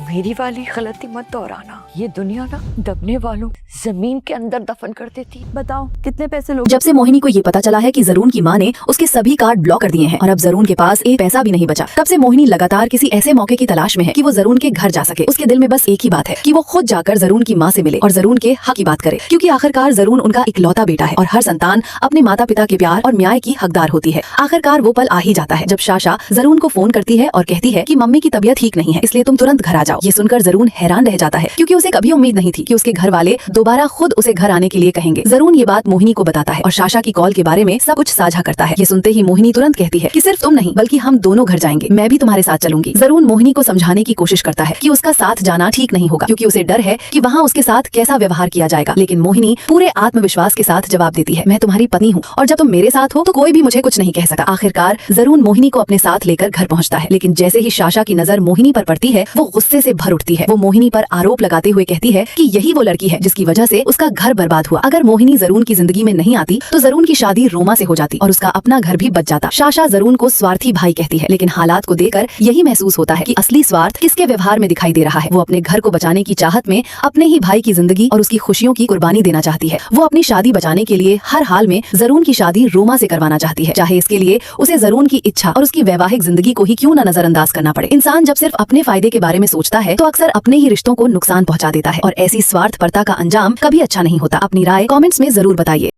मेरी वाली गलती मत दोहराना। ये दुनिया ना दबने वालों जमीन के अंदर दफन कर देती। बताओ कितने पैसे लोगे? जब से मोहिनी को ये पता चला है कि जरून की माँ ने उसके सभी कार्ड ब्लॉक कर दिए हैं और अब जरून के पास एक पैसा भी नहीं बचा, तब से मोहिनी लगातार किसी ऐसे मौके की तलाश में है कि वो जरून के घर जा सके। उसके दिल में बस एक ही बात है कि वो खुद जाकर जरून की माँ से मिले और जरून के हक की बात करे, क्योंकि आखिरकार जरून उनका इकलौता बेटा है और हर संतान अपने माता पिता के प्यार और न्याय की हकदार होती है। आखिरकार वो पल आ ही जाता है जब शाशा जरून को फोन करती है और कहती है कि मम्मी की तबीयत ठीक नहीं है, इसलिए तुम तुरंत घर आ जाओ। ये सुनकर जरून हैरान रह जाता है, क्योंकि उसे कभी उम्मीद नहीं थी कि उसके घर वाले दोबारा खुद उसे घर आने के लिए कहेंगे। जरून ये बात मोहिनी को बताता है और शाशा की कॉल के बारे में सब कुछ साझा करता है। ये सुनते ही मोहिनी तुरंत कहती है कि सिर्फ तुम नहीं बल्कि हम दोनों घर जाएंगे, मैं भी तुम्हारे साथ चलूंगी। जरून मोहिनी को समझाने की कोशिश करता है कि उसका साथ जाना ठीक नहीं होगा, क्योंकि उसे डर है कि वहाँ उसके साथ कैसा व्यवहार किया जाएगा। लेकिन मोहिनी पूरे आत्मविश्वास के साथ जवाब देती है, मैं तुम्हारी पत्नी हूँ और जब तुम मेरे साथ हो तो कोई भी मुझे कुछ नहीं कह सकता। आखिरकार जरून मोहिनी को अपने साथ लेकर घर पहुँचता है, लेकिन जैसे ही शाशा की नजर मोहिनी पर पड़ती है वो गुस्से से भर उठती है। वो मोहिनी पर आरोप लगाते हुए कहती है कि यही वो लड़की है जिसकी वजह से उसका घर बर्बाद हुआ। अगर मोहिनी जरून की जिंदगी में नहीं आती तो जरून की शादी रोमा से हो जाती और उसका अपना घर भी बच जाता। शाशा जरून को स्वार्थी भाई कहती है, लेकिन हालात को देखकर यही महसूस होता है कि असली स्वार्थ किसके व्यवहार में दिखाई दे रहा है। वो अपने घर को बचाने की चाहत में अपने ही भाई की जिंदगी और उसकी खुशियों की कुर्बानी देना चाहती है। वो अपनी शादी बचाने के लिए हर हाल में जरून की शादी रोमा से करवाना चाहती है, चाहे इसके लिए उसे जरून की इच्छा और उसकी वैवाहिक जिंदगी को ही क्यों न नजरअंदाज करना पड़े। इंसान जब सिर्फ अपने फायदे के बारे में सोचता है तो अक्सर अपने ही रिश्तों को नुकसान पहुंचा देता है और ऐसी स्वार्थपरता का अंजाम कभी अच्छा नहीं होता। अपनी राय कमेंट्स में जरूर बताइए।